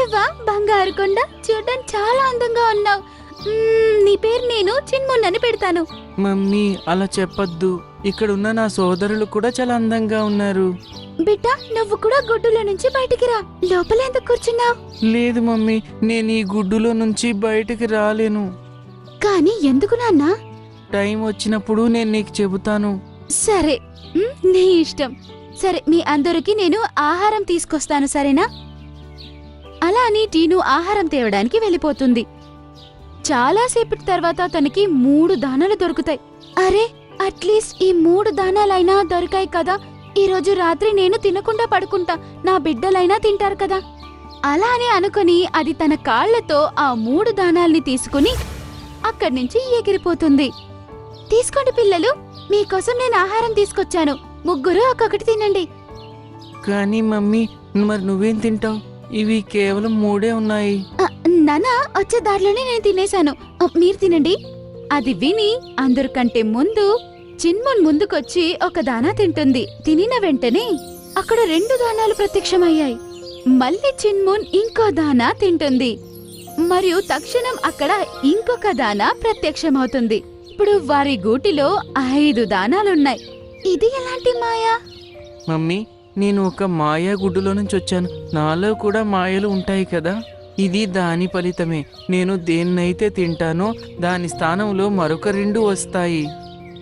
నువ్వా బంగారు కొండ? చూడ్డానికి చాలా అందంగా ఉన్నావు. నీ పేరు నేను చిన్మున్ అని పెడతాను. మమ్మీ అలా చెప్పొద్దు. ఇక్కడున్న నా సోదరులు కూడా చాలా అందంగా ఉన్నారు. బిడ్డ, నువ్వు కూడా గుడ్డులో నుంచి బయటికి రా. లోపల ఎందుకు కూర్చున్నావు? లేదు మమ్మీ, నేను ఈ గుడ్డులో నుంచి బయటికి రాలేను. కానీ ఎందుకు నాన్నా? టైం వచ్చినప్పుడు నేను నీకు చెబుతాను. సరే, నీ ఇష్టం. సరే, మీ అందరికి నేను ఆహారం తీసుకొస్తాను, సరేనా? అలా అని టీను ఆహారం తేవడానికి వెళ్ళిపోతుంది. చాలాసేపటి తర్వాత తనకి 3 దానాలు దొరుకుతాయి. అరే, అట్లీస్ట్ ఈ 3 దానాలైనా దొరికాయి కదా. ఈరోజు రాత్రి నేను తినకుండా పడుకుంటా, నా బిడ్డలైనా తింటారు కదా. అలా అని అనుకుని అది తన కాళ్లతో ఆ 3 దానాల్ని తీసుకుని అక్కడ్నుంచి ఎగిరిపోతుంది. తీసుకోండి పిల్లలు, మీకోసం నేను ఆహారం తీసుకొచ్చాను. ముగ్గురు ఒక్కొక్కటి తినండి. కానీ మమ్మీ, మరి నువ్వేం తింటావు? ఇవి కేవలం 3 ఉన్నాయి. నానా, వచ్చే దారిలోనే నేను తినేశాను. మీరు తినండి. అది విని అందరికంటే ముందు చిన్మున్ ముందుకొచ్చి ఒక దానా తింటుంది. తినిన వెంటనే అక్కడ 2 దానాలు ప్రత్యక్షమయ్యాయి. మళ్ళీ చిన్మున్ ఇంకో దానా తింటుంది. మరియు తక్షణం అక్కడ ఇంకొక దానా ప్రత్యక్షమవుతుంది. ఇప్పుడు వారి గూటిలో 5 దానాలున్నాయి. ఇది ఎలాంటి మాయా? మమ్మీ, నేను ఒక మాయా గుడ్డులో నుంచి వచ్చాను. నాలో కూడా మాయలు ఉంటాయి కదా. ఇది దాని ఫలితమే. నేను దేన్నైతే తింటానో దాని స్థానంలో మరొక 2 వస్తాయి.